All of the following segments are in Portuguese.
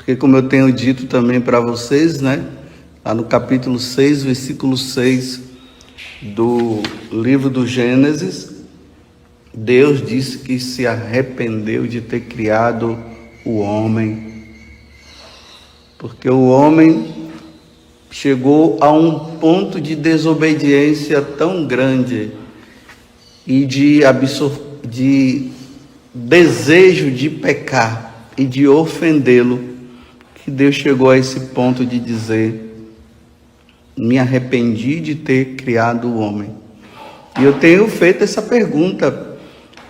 Porque como eu tenho dito também para vocês, né? Lá no capítulo 6, versículo 6 do livro do Gênesis, Deus disse que se arrependeu de ter criado o homem, porque o homem chegou a um ponto de desobediência tão grande e de desejo de pecar e de ofendê-lo, que Deus chegou a esse ponto de dizer: me arrependi de ter criado o homem. E eu tenho feito essa pergunta,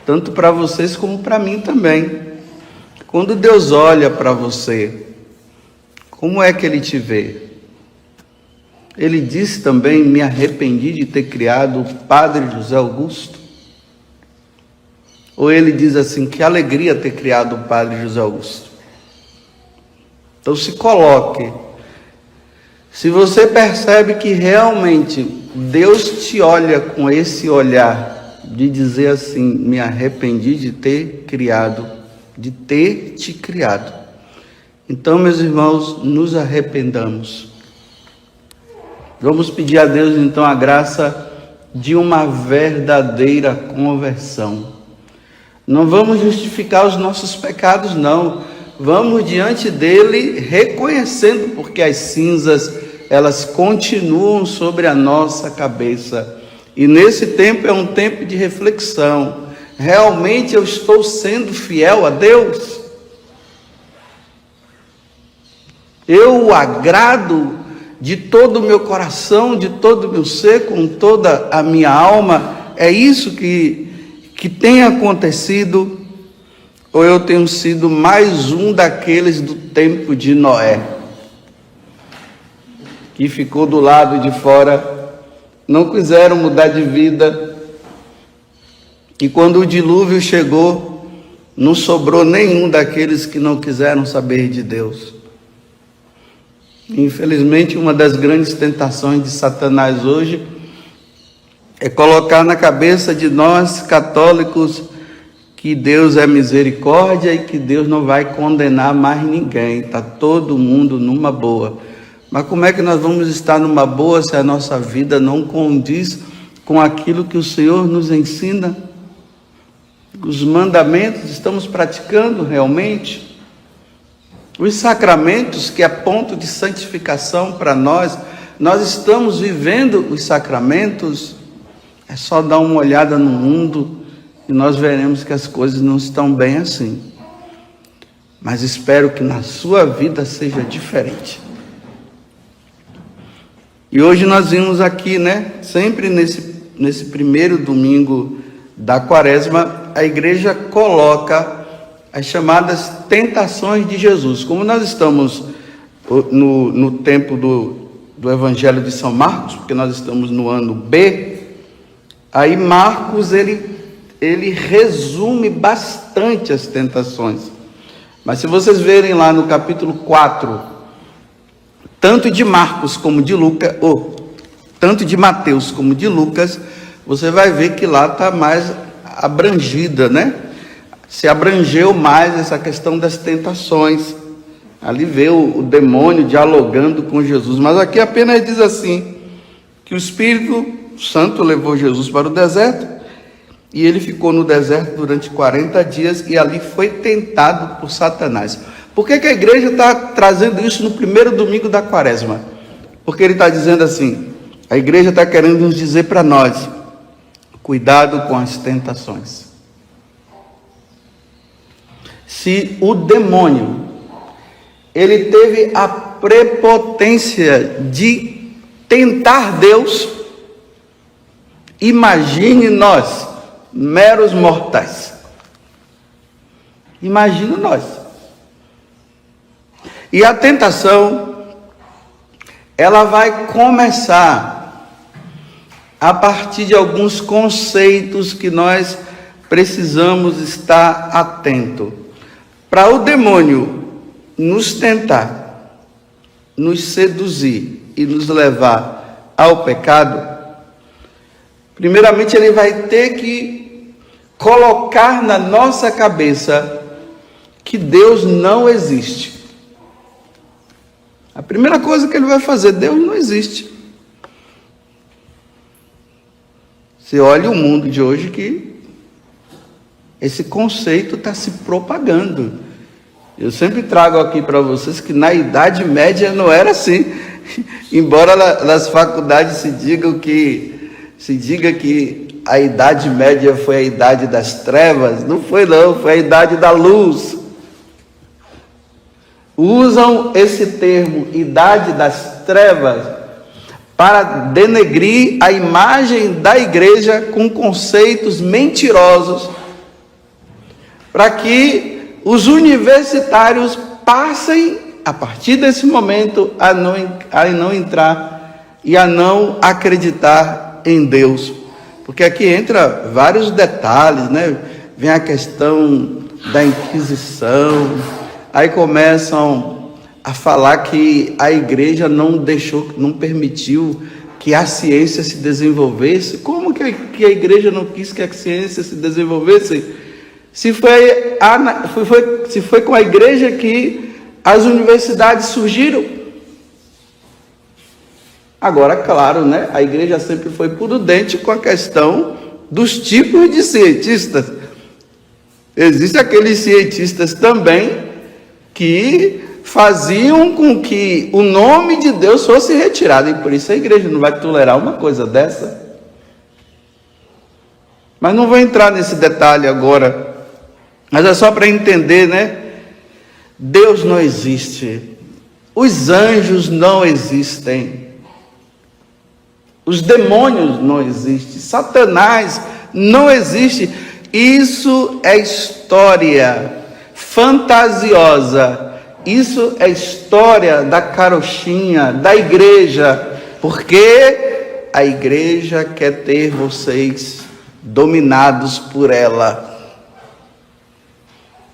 tanto para vocês como para mim também. Quando Deus olha para você, como é que Ele te vê? Ele disse também: me arrependi de ter criado o Padre José Augusto? Ou Ele diz assim: que alegria ter criado o Padre José Augusto? Então se coloque. Se você percebe que realmente Deus te olha com esse olhar de dizer assim: me arrependi de ter criado, de ter te criado. Então, meus irmãos, nos arrependamos. Vamos pedir a Deus então a graça de uma verdadeira conversão. Não vamos justificar os nossos pecados, não. Vamos diante dele reconhecendo, porque as cinzas, elas continuam sobre a nossa cabeça. E nesse tempo é um tempo de reflexão. Realmente eu estou sendo fiel a Deus? Eu o agrado de todo o meu coração, de todo o meu ser, com toda a minha alma? É isso que tem acontecido? Ou eu tenho sido mais um daqueles do tempo de Noé, que ficou do lado de fora, não quiseram mudar de vida, e quando o dilúvio chegou, não sobrou nenhum daqueles que não quiseram saber de Deus. Infelizmente, uma das grandes tentações de Satanás hoje é colocar na cabeça de nós católicos que Deus é misericórdia e que Deus não vai condenar mais ninguém, está todo mundo numa boa. Mas como é que nós vamos estar numa boa se a nossa vida não condiz com aquilo que o Senhor nos ensina? Os mandamentos estamos praticando realmente? Os sacramentos, que é ponto de santificação para nós estamos vivendo os sacramentos? É só dar uma olhada no mundo e nós veremos que as coisas não estão bem assim. Mas espero que na sua vida seja diferente. E hoje nós vimos aqui, sempre nesse primeiro domingo da Quaresma, a igreja coloca as chamadas tentações de Jesus. Como nós estamos no tempo do Evangelho de São Marcos, porque nós estamos no ano B, aí Marcos, ele resume bastante as tentações. Mas se vocês verem lá no capítulo 4, tanto de Marcos como de Lucas, tanto de Mateus como de Lucas, você vai ver que lá está mais abrangida, Se abrangeu mais essa questão das tentações. Ali vê o demônio dialogando com Jesus. Mas aqui apenas diz assim, que o Espírito Santo levou Jesus para o deserto, e ele ficou no deserto durante 40 dias, e ali foi tentado por Satanás. Por que a igreja está trazendo isso no primeiro domingo da Quaresma? Porque ele está dizendo assim, a igreja está querendo nos dizer para nós, cuidado com as tentações. Se o demônio, ele teve a prepotência de tentar Deus, imagine nós, meros mortais. Imagina nós. E a tentação, ela vai começar a partir de alguns conceitos que nós precisamos estar atento. Para o demônio nos tentar, nos seduzir e nos levar ao pecado, primeiramente ele vai ter que colocar na nossa cabeça que Deus não existe. A primeira coisa que ele vai fazer, Deus não existe. Você olha o mundo de hoje que esse conceito está se propagando. Eu sempre trago aqui para vocês que na Idade Média não era assim. Embora nas faculdades se diga que a Idade Média foi a Idade das Trevas, não foi não, foi a Idade da Luz. Usam esse termo, Idade das Trevas, para denegrir a imagem da igreja com conceitos mentirosos, para que os universitários passem, a partir desse momento, a não entrar e a não acreditar em Deus. Porque aqui entra vários detalhes, né? Vem a questão da Inquisição, aí começam a falar que a igreja não permitiu que a ciência se desenvolvesse. Como que a igreja não quis que a ciência se desenvolvesse? Se foi com a igreja que as universidades surgiram. Agora, claro, né? A igreja sempre foi prudente com a questão dos tipos de cientistas. Existem aqueles cientistas também que faziam com que o nome de Deus fosse retirado. E por isso a igreja não vai tolerar uma coisa dessa. Mas não vou entrar nesse detalhe agora. Mas é só para entender, né? Deus não existe. Os anjos não existem. Os demônios não existem. Satanás não existe. Isso é história fantasiosa. Isso é história da carochinha, da igreja. Porque a igreja quer ter vocês dominados por ela.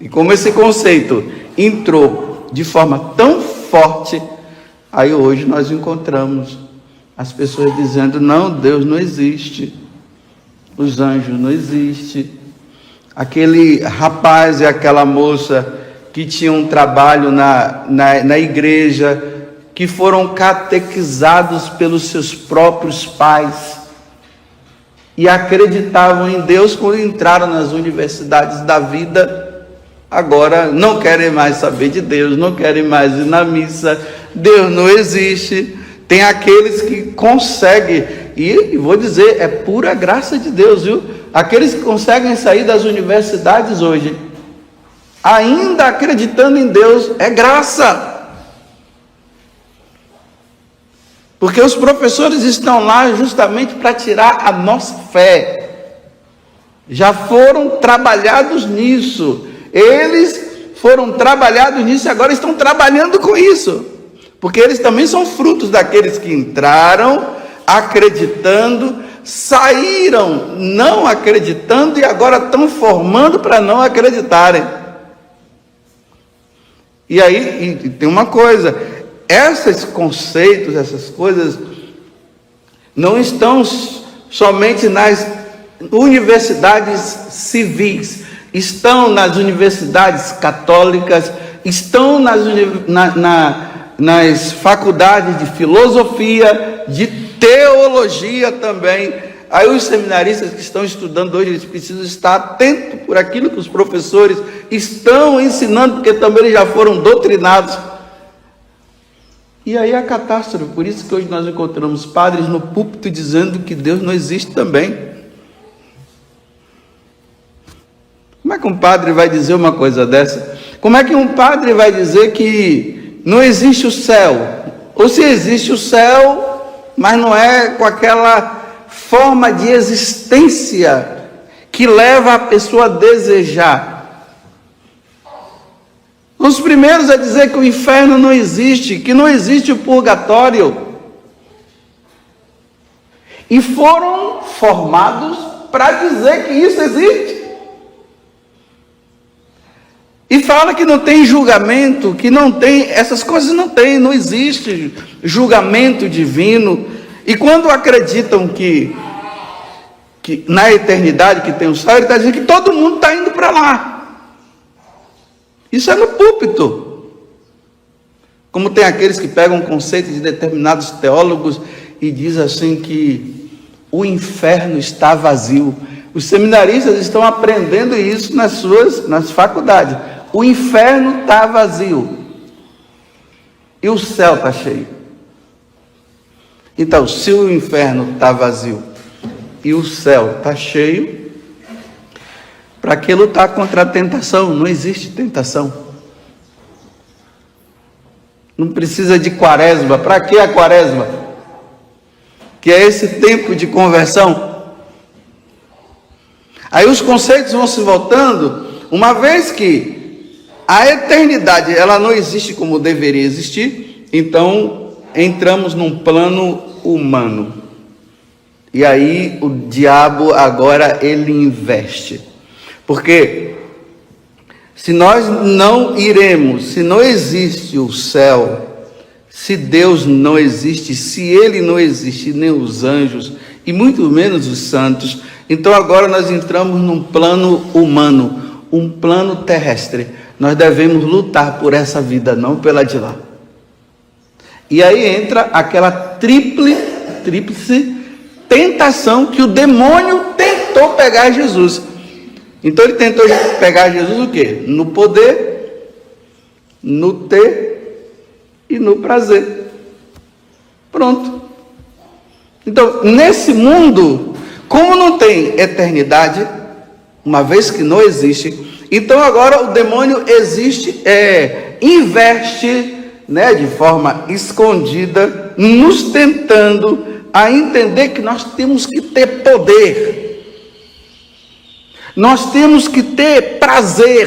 E como esse conceito entrou de forma tão forte, aí hoje nós encontramos as pessoas dizendo, não, Deus não existe, os anjos não existem. Aquele rapaz e aquela moça que tinham um trabalho na igreja, que foram catequizados pelos seus próprios pais e acreditavam em Deus quando entraram nas universidades da vida, agora não querem mais saber de Deus, não querem mais ir na missa, Deus não existe. Tem aqueles que conseguem, e vou dizer, é pura graça de Deus, viu? Aqueles que conseguem sair das universidades hoje, ainda acreditando em Deus, é graça. Porque os professores estão lá justamente para tirar a nossa fé. Já foram trabalhados nisso. Eles foram trabalhados nisso e agora estão trabalhando com isso. Porque eles também são frutos daqueles que entraram acreditando, saíram não acreditando e agora estão formando para não acreditarem. E aí tem uma coisa, esses conceitos, essas coisas, não estão somente nas universidades civis, estão nas universidades católicas, estão nas faculdades de filosofia, de teologia também. Aí os seminaristas que estão estudando hoje, eles precisam estar atentos por aquilo que os professores estão ensinando, porque também eles já foram doutrinados. E aí a catástrofe, por isso que hoje nós encontramos padres no púlpito dizendo que Deus não existe também. Como é que um padre vai dizer uma coisa dessa? Como é que um padre vai dizer que não existe o céu? Ou se existe o céu, mas não é com aquela forma de existência que leva a pessoa a desejar. Os primeiros a dizer que o inferno não existe, que não existe o purgatório. E foram formados para dizer que isso existe. E fala que não tem julgamento, que não tem, essas coisas não existe julgamento divino. E quando acreditam que na eternidade que tem o céu, ele está dizendo que todo mundo está indo para lá. Isso é no púlpito. Como tem aqueles que pegam conceitos de determinados teólogos e diz assim que o inferno está vazio. Os seminaristas estão aprendendo isso nas faculdades. O inferno está vazio e o céu está cheio. Então, se o inferno está vazio e o céu está cheio, para que lutar contra a tentação? Não existe tentação. Não precisa de quaresma. Para que a quaresma? Que é esse tempo de conversão. Aí os conceitos vão se voltando, uma vez que a eternidade ela não existe como deveria existir, então entramos num plano humano. E aí o diabo agora ele investe. Porque se nós não iremos, se não existe o céu, se Deus não existe, se Ele não existe, nem os anjos, e muito menos os santos, então agora nós entramos num plano humano, um plano terrestre. Nós devemos lutar por essa vida, não pela de lá. E aí entra aquela tríplice tentação que o demônio tentou pegar Jesus. Então ele tentou pegar Jesus o quê? No poder, no ter e no prazer. Pronto. Então, nesse mundo, como não tem eternidade, uma vez que não existe, então agora o demônio investe, de forma escondida, nos tentando a entender que nós temos que ter poder. Nós temos que ter prazer,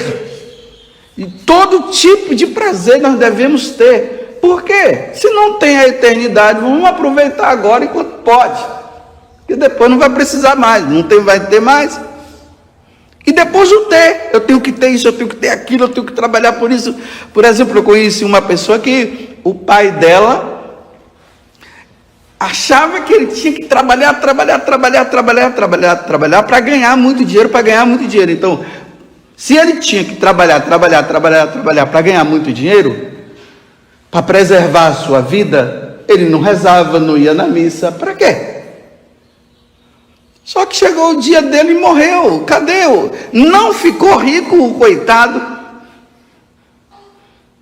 e todo tipo de prazer nós devemos ter. Por quê? Se não tem a eternidade, vamos aproveitar agora enquanto pode, porque depois não vai precisar mais, vai ter mais. E depois o ter, eu tenho que ter isso, eu tenho que ter aquilo, eu tenho que trabalhar por isso. Por exemplo, eu conheci uma pessoa que o pai dela achava que ele tinha que trabalhar para ganhar muito dinheiro, Então, se ele tinha que trabalhar para ganhar muito dinheiro, para preservar a sua vida, ele não rezava, não ia na missa, para quê? Só que chegou o dia dele e morreu. Cadê? Não ficou rico o coitado.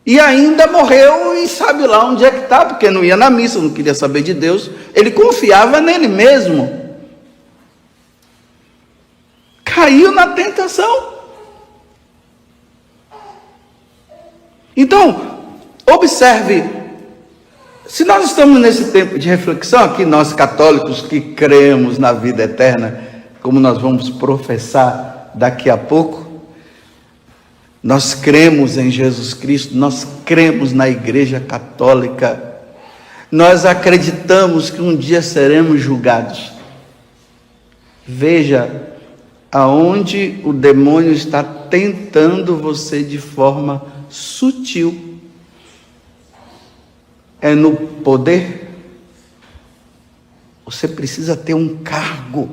E ainda morreu e sabe lá onde é que está, porque não ia na missa, não queria saber de Deus. Ele confiava nele mesmo. Caiu na tentação. Então, observe, se nós estamos nesse tempo de reflexão aqui, nós católicos que cremos na vida eterna, como nós vamos professar daqui a pouco, nós cremos em Jesus Cristo, nós cremos na Igreja Católica, nós acreditamos que um dia seremos julgados. Veja aonde o demônio está tentando você de forma sutil. É no poder. Você precisa ter um cargo,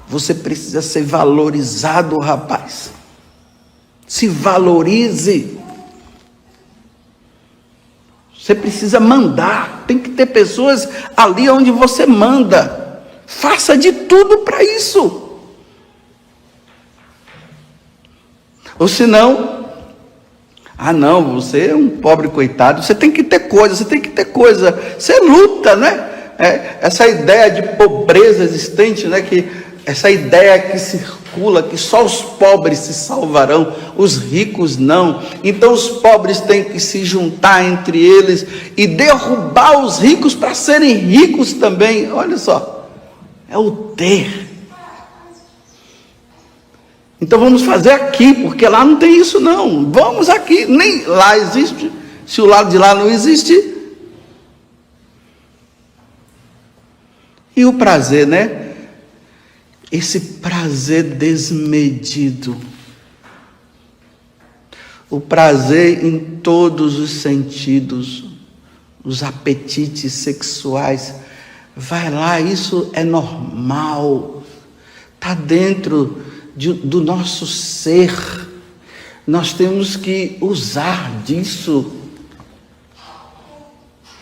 você precisa ser valorizado, rapaz. Se valorize. Você precisa mandar. Tem que ter pessoas ali onde você manda. Faça de tudo para isso. Ou senão, não, você é um pobre coitado. Você tem que ter coisa, Você luta, né? Essa ideia de pobreza existente, né? Essa ideia que circula, que só os pobres se salvarão, os ricos não. Então os pobres têm que se juntar entre eles e derrubar os ricos para serem ricos também. Olha só, é o ter. Então vamos fazer aqui, porque lá não tem isso não. Vamos aqui, nem lá existe, se o lado de lá não existe. E o prazer, né? Esse prazer desmedido, o prazer em todos os sentidos, os apetites sexuais, vai lá, isso é normal, está dentro do nosso ser, nós temos que usar disso.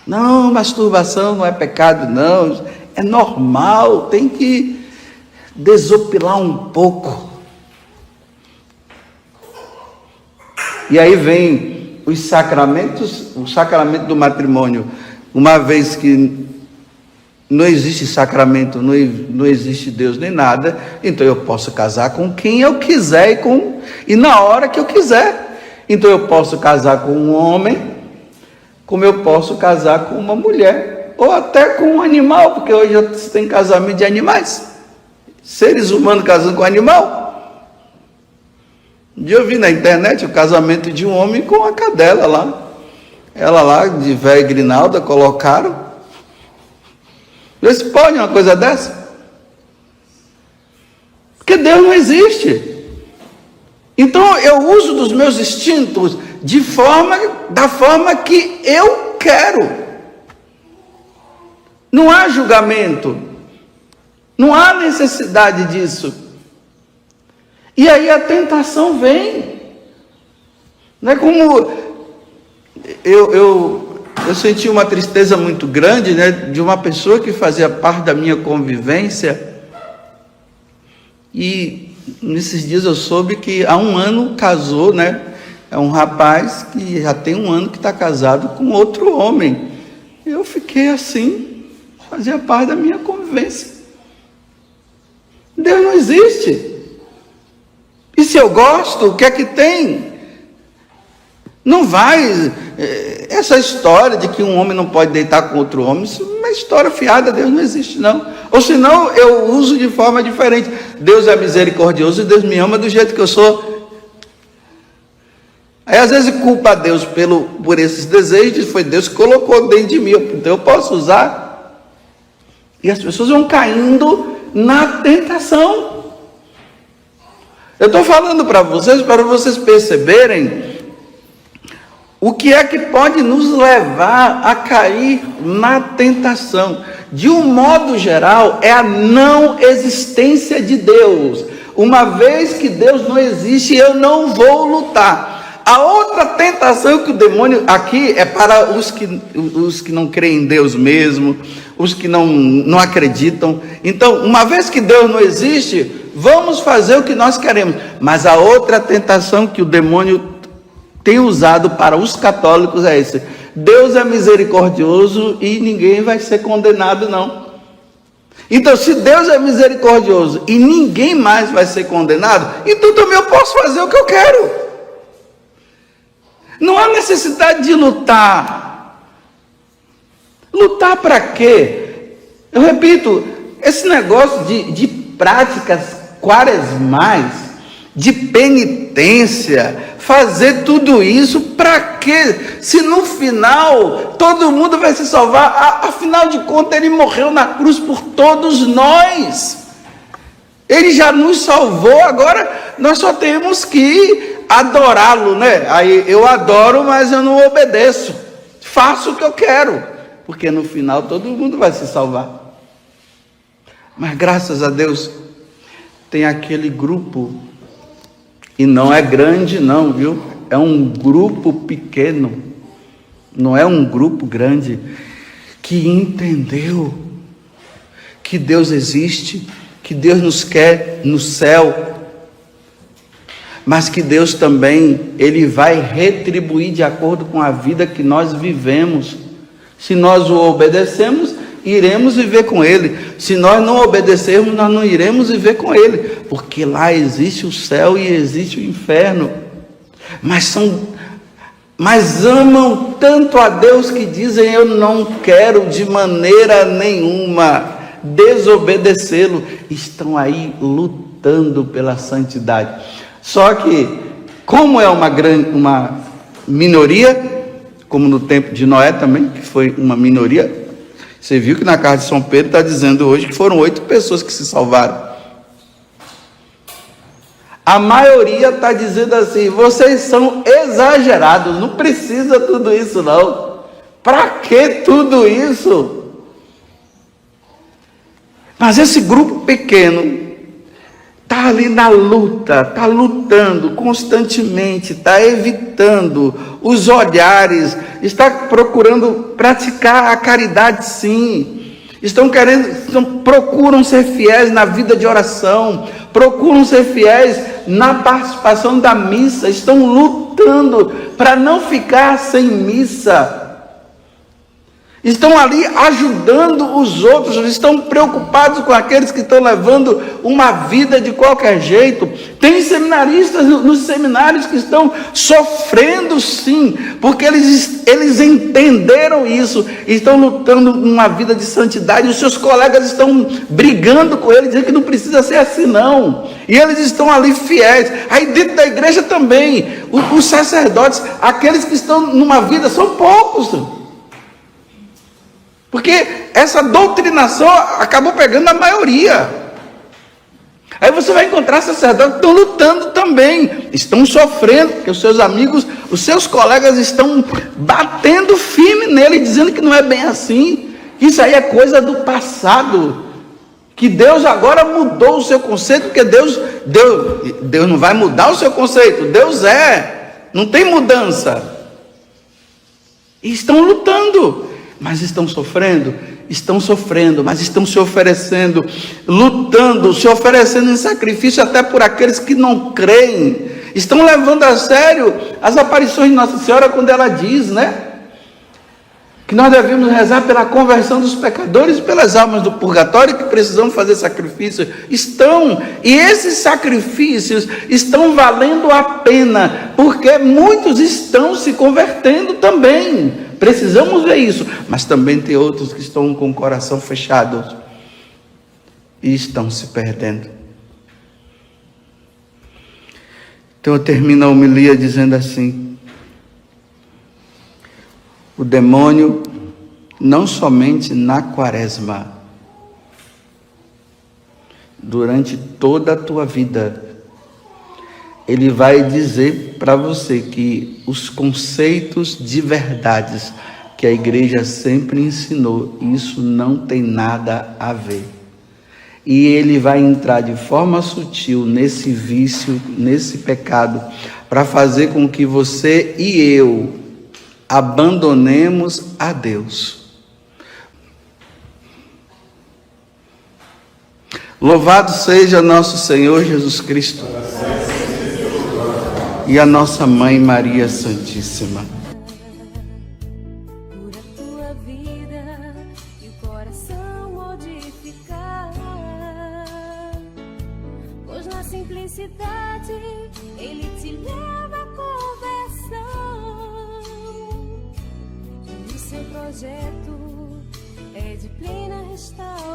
Não, masturbação não é pecado, não. É normal, tem que desopilar um pouco. E aí vem os sacramentos, o sacramento do matrimônio. Uma vez que não existe sacramento, não existe Deus nem nada, então eu posso casar com quem eu quiser e na hora que eu quiser. Então eu posso casar com um homem, como eu posso casar com uma mulher, ou até com um animal, porque hoje já tem casamento de animais, seres humanos casando com animal. Um dia eu vi na internet o casamento de um homem com a cadela lá, ela lá de velha grinalda, colocaram. Vê se pode uma coisa dessa? Porque Deus não existe. Então eu uso dos meus instintos da forma que eu quero. Não há julgamento. Não há necessidade disso. E aí a tentação vem. Não é como eu senti uma tristeza muito grande, né, de uma pessoa que fazia parte da minha convivência, e nesses dias eu soube que há um ano casou, né, é um rapaz que já tem um ano que está casado com outro homem. Eu fiquei assim, fazia parte da minha convivência. Deus não existe. E se eu gosto, o que é que tem? Não vai, essa história de que um homem não pode deitar com outro homem, isso é uma história fiada, Deus não existe não. Ou senão eu uso de forma diferente. Deus é misericordioso e Deus me ama do jeito que eu sou. Aí às vezes culpa a Deus por esses desejos, foi Deus que colocou dentro de mim, então eu posso usar. E as pessoas vão caindo na tentação. Eu estou falando para vocês perceberem o que é que pode nos levar a cair na tentação. De um modo geral, é a não existência de Deus. Uma vez que Deus não existe, eu não vou lutar. A outra tentação que o demônio aqui é para os que não creem em Deus mesmo, os que não acreditam. Então, uma vez que Deus não existe, vamos fazer o que nós queremos. Mas a outra tentação que o demônio tem usado para os católicos é esse: Deus é misericordioso e ninguém vai ser condenado não. Então, se Deus é misericordioso e ninguém mais vai ser condenado, então também eu posso fazer o que eu quero. Não há necessidade de lutar. Lutar para quê? Eu repito, esse negócio de práticas quaresmais, de penitência, fazer tudo isso para quê? Se no final todo mundo vai se salvar, afinal de contas ele morreu na cruz por todos nós. Ele já nos salvou, agora nós só temos que adorá-lo, né? Aí eu adoro, mas eu não obedeço. Faço o que eu quero, porque no final todo mundo vai se salvar. Mas graças a Deus tem aquele grupo, e não é grande não, viu? É um grupo pequeno, não é um grupo grande, que entendeu que Deus existe, que Deus nos quer no céu, mas que Deus também, Ele vai retribuir de acordo com a vida que nós vivemos. Se nós o obedecemos, iremos viver com Ele. Se nós não obedecermos, nós não iremos viver com Ele, porque lá existe o céu e existe o inferno. Mas amam tanto a Deus que dizem: eu não quero de maneira nenhuma desobedecê-lo. Estão aí lutando pela santidade. Só que, como é uma minoria, como no tempo de Noé também, que foi uma minoria, você viu que na carta de São Pedro está dizendo hoje que foram 8 pessoas que se salvaram. A maioria está dizendo assim: vocês são exagerados, não precisa tudo isso não. Para que tudo isso? Mas esse grupo pequeno está ali na luta, está lutando constantemente, está evitando os olhares, está procurando praticar a caridade, sim. Procuram ser fiéis na vida de oração, procuram ser fiéis na participação da missa, estão lutando para não ficar sem missa. Estão ali ajudando os outros, estão preocupados com aqueles que estão levando uma vida de qualquer jeito. Tem seminaristas nos seminários que estão sofrendo, sim, porque eles entenderam isso, estão lutando uma vida de santidade. Os seus colegas estão brigando com eles, dizendo que não precisa ser assim não, e eles estão ali fiéis. Aí dentro da igreja também, os sacerdotes, aqueles que estão numa vida, são poucos, porque essa doutrinação acabou pegando a maioria. Aí você vai encontrar sacerdotes que estão lutando também, estão sofrendo, porque os seus amigos, os seus colegas estão batendo firme nele, dizendo que não é bem assim. Isso aí é coisa do passado, que Deus agora mudou o seu conceito, porque Deus não vai mudar o seu conceito, Deus não tem mudança. E estão lutando. Mas estão sofrendo, mas estão se oferecendo, lutando, se oferecendo em sacrifício até por aqueles que não creem. Estão levando a sério as aparições de Nossa Senhora, quando ela diz, que nós devemos rezar pela conversão dos pecadores e pelas almas do purgatório, que precisam fazer sacrifício. E esses sacrifícios estão valendo a pena, porque muitos estão se convertendo também. Precisamos ver isso, mas também tem outros que estão com o coração fechado e estão se perdendo. Então eu termino a homilia dizendo assim: o demônio, não somente na quaresma, durante toda a tua vida, ele vai dizer para você que os conceitos de verdades que a igreja sempre ensinou, isso não tem nada a ver. E ele vai entrar de forma sutil nesse vício, nesse pecado, para fazer com que você e eu abandonemos a Deus. Louvado seja nosso Senhor Jesus Cristo e a nossa Mãe Maria Santíssima. Por a tua vida e o coração modificar, pois na simplicidade Ele te leva à conversão, e o seu projeto é de plena restauração.